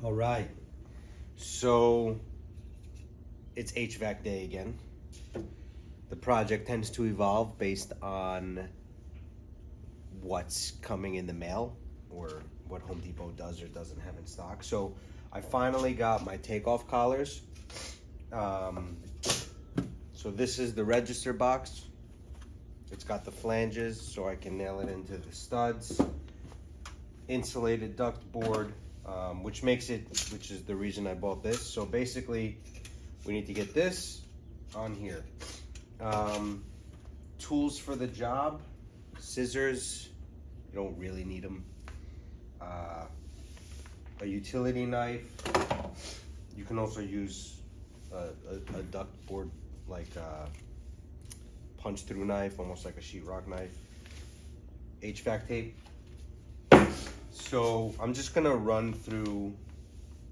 All right, so it's HVAC day again. The project tends to evolve based on what's coming in the mail or what Home Depot does or doesn't have in stock. So I finally got my takeoff collars. So this is the register box. It's got the flanges so I can nail it into the studs. Insulated duct board, which is the reason I bought this. So basically we need to get this on here. Tools for the job, scissors, you don't really need them. A utility knife. You can also use a duct board, like punch through knife, almost like a sheetrock knife. HVAC tape. So I'm just gonna run through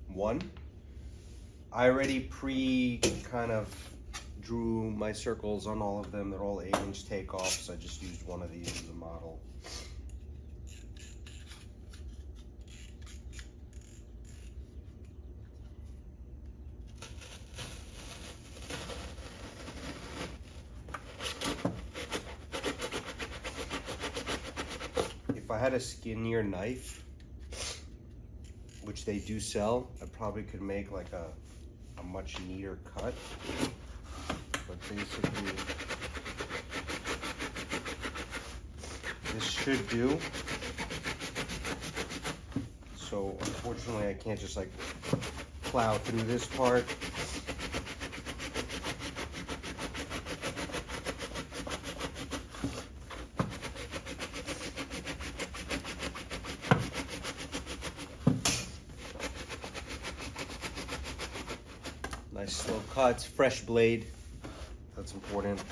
one. I already kind of drew my circles on all of them. They're all 8-inch takeoffs. I just used one of these as a model. If I had a skinnier knife, which they do sell, I probably could make like a much neater cut. But basically, this should do. So unfortunately, I can't just like plow through this part. Nice slow cuts, fresh blade. That's important.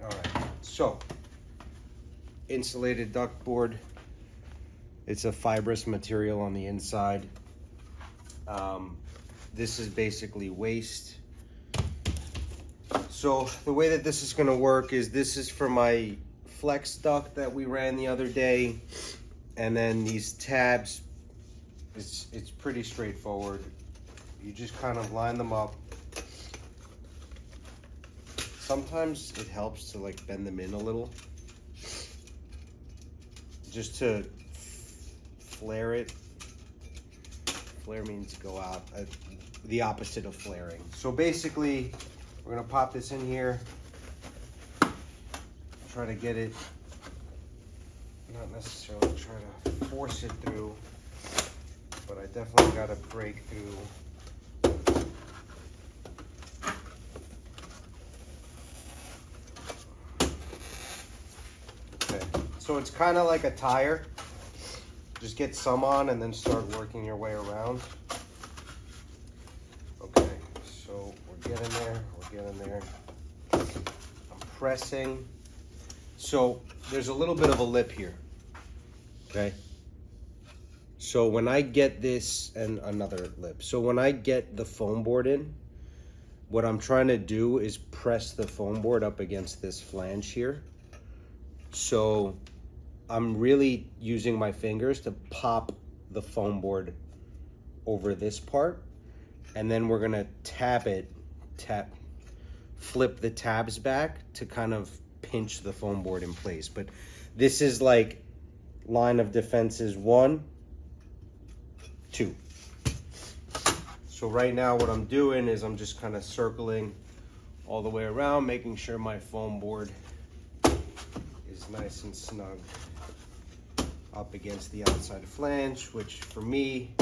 All right, so insulated duct board. It's a fibrous material on the inside. This is basically waste. So the way that this is gonna work is this is for my flex duct that we ran the other day. And then these tabs, it's pretty straightforward. You just kind of line them up. Sometimes it helps to like bend them in a little, just to flare it. Flare means go out, the opposite of flaring. So basically, we're gonna pop this in here, try to get it, not necessarily try to force it through, but I definitely gotta break through. Okay, so it's kind of like a tire. Just get some on and then start working your way around. Okay, so we're getting there. I'm pressing. So there's a little bit of a lip here, okay? So when I get this, and another lip. So when I get the foam board in, what I'm trying to do is press the foam board up against this flange here. So I'm really using my fingers to pop the foam board over this part. And then we're gonna flip the tabs back to kind of pinch the foam board in place. But this is like line of defenses 1, 2. So right now what I'm doing is I'm just kind of circling all the way around, making sure my foam board is nice and snug up against the outside flange, which for me,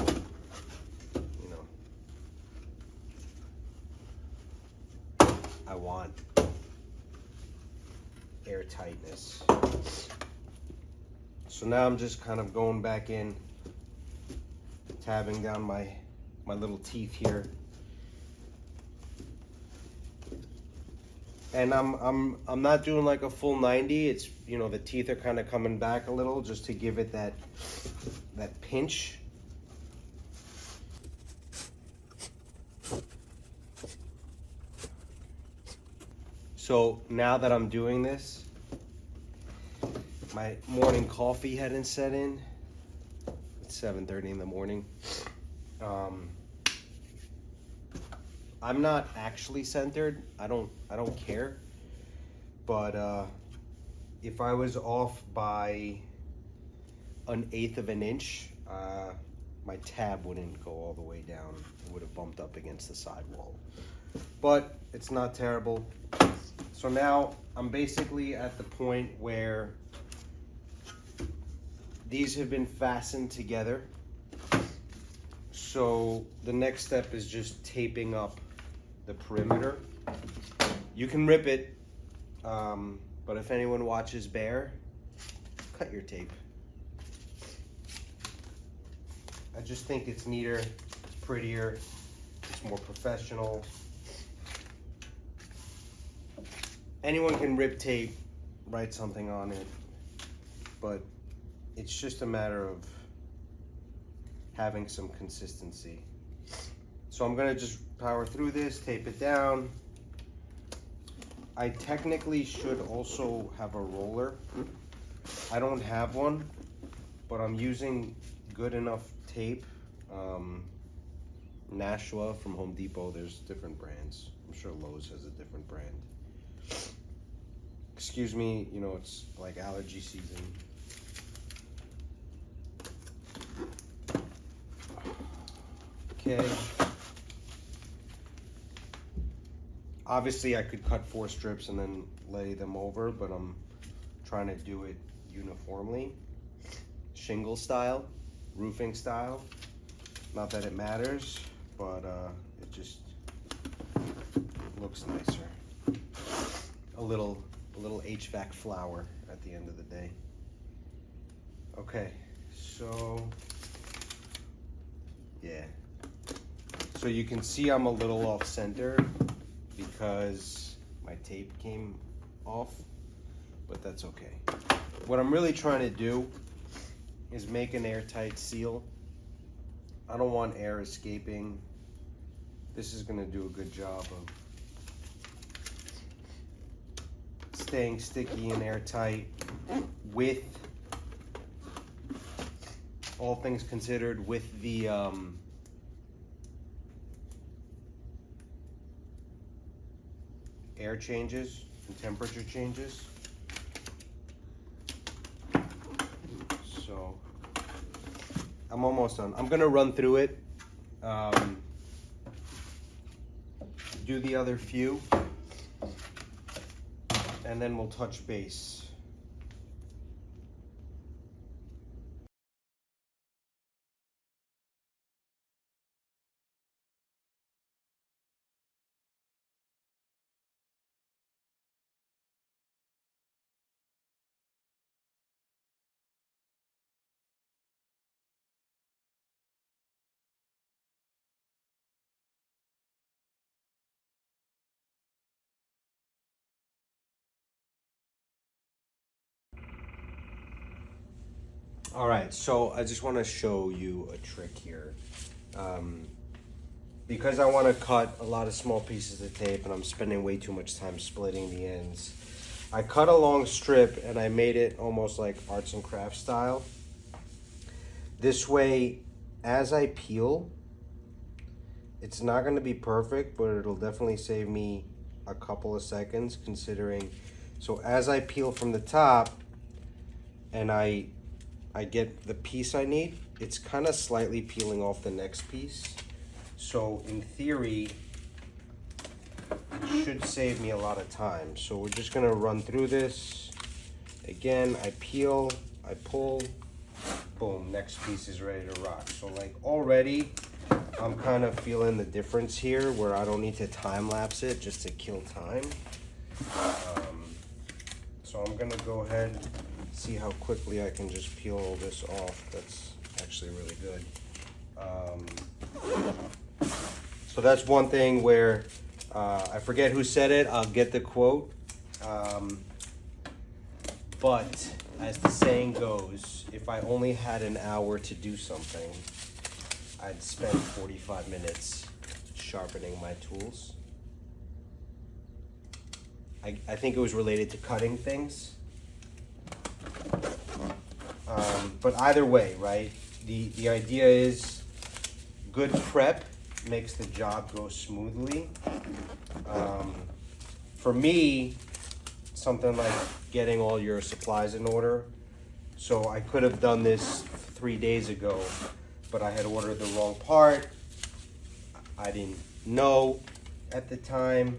I want air tightness. So now I'm just kind of going back in, tabbing down my little teeth here. And I'm not doing like a full 90. It's, the teeth are kind of coming back a little just to give it that pinch. So now that I'm doing this, my morning coffee hadn't set in. It's 7:30 in the morning. I'm not actually centered. I don't care. But if I was off by 1/8 of an inch, my tab wouldn't go all the way down. It would have bumped up against the sidewall. But it's not terrible. So now I'm basically at the point where these have been fastened together. So the next step is just taping up the perimeter. You can rip it, but if anyone watches Bear, cut your tape. I just think it's neater, it's prettier, it's more professional. Anyone can rip tape, write something on it, but it's just a matter of having some consistency. So I'm gonna just power through this, tape it down. I technically should also have a roller. I don't have one, but I'm using good enough tape. Nashua from Home Depot, there's different brands. I'm sure Lowe's has a different brand. Excuse me, you know, it's like allergy season. Okay. Obviously I could cut 4 strips and then lay them over, but I'm trying to do it uniformly. Shingle style, roofing style. Not that it matters, but it just looks nicer. A little HVAC flower at the end of the day. Okay, so yeah. So you can see I'm a little off center because my tape came off, but that's okay. What I'm really trying to do is make an airtight seal. I don't want air escaping. This is gonna do a good job of staying sticky and airtight with, all things considered, with the air changes and temperature changes. So I'm almost done. I'm gonna run through it, do the other few, and then we'll touch base. All right, so I just want to show you a trick here. Because I want to cut a lot of small pieces of tape and I'm spending way too much time splitting the ends, I cut a long strip and I made it almost like arts and crafts style. This way, as I peel, it's not going to be perfect, but it'll definitely save me a couple of seconds considering. So as I peel from the top and I get the piece I need, it's kind of slightly peeling off the next piece. So in theory, it should save me a lot of time. So we're just gonna run through this. Again, I peel, I pull, boom, next piece is ready to rock. So like already, I'm kind of feeling the difference here where I don't need to time lapse it just to kill time. So I'm gonna go ahead, see how quickly I can just peel all this off. That's actually really good. So that's one thing where I forget who said it. I'll get the quote. But as the saying goes, if I only had an hour to do something, I'd spend 45 minutes sharpening my tools. I think it was related to cutting things. But either way, right? The idea is good prep makes the job go smoothly. For me, something like getting all your supplies in order. So I could have done this 3 days ago, but I had ordered the wrong part. I didn't know at the time.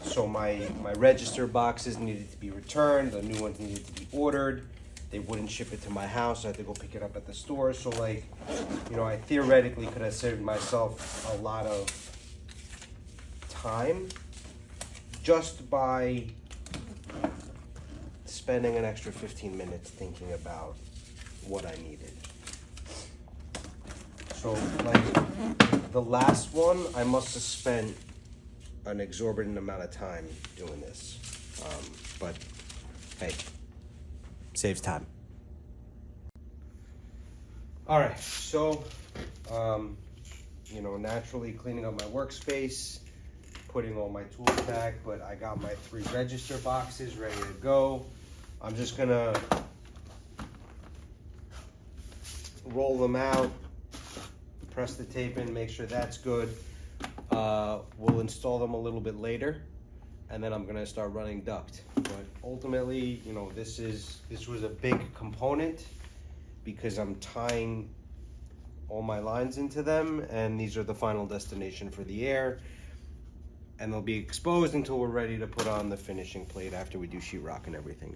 So my register boxes needed to be returned. The new ones needed to be ordered. They wouldn't ship it to my house. So I had to go pick it up at the store. So like, you know, I theoretically could have saved myself a lot of time just by spending an extra 15 minutes thinking about what I needed. So like the last one, I must have spent an exorbitant amount of time doing this. But hey, saves time. All right, so, you know, naturally cleaning up my workspace, putting all my tools back, but I got my 3 register boxes ready to go. I'm just gonna roll them out, press the tape in, make sure that's good. We'll install them a little bit later, and then I'm gonna start running duct. But ultimately, you know, this was a big component because I'm tying all my lines into them, and these are the final destination for the air. And they'll be exposed until we're ready to put on the finishing plate after we do sheetrock and everything.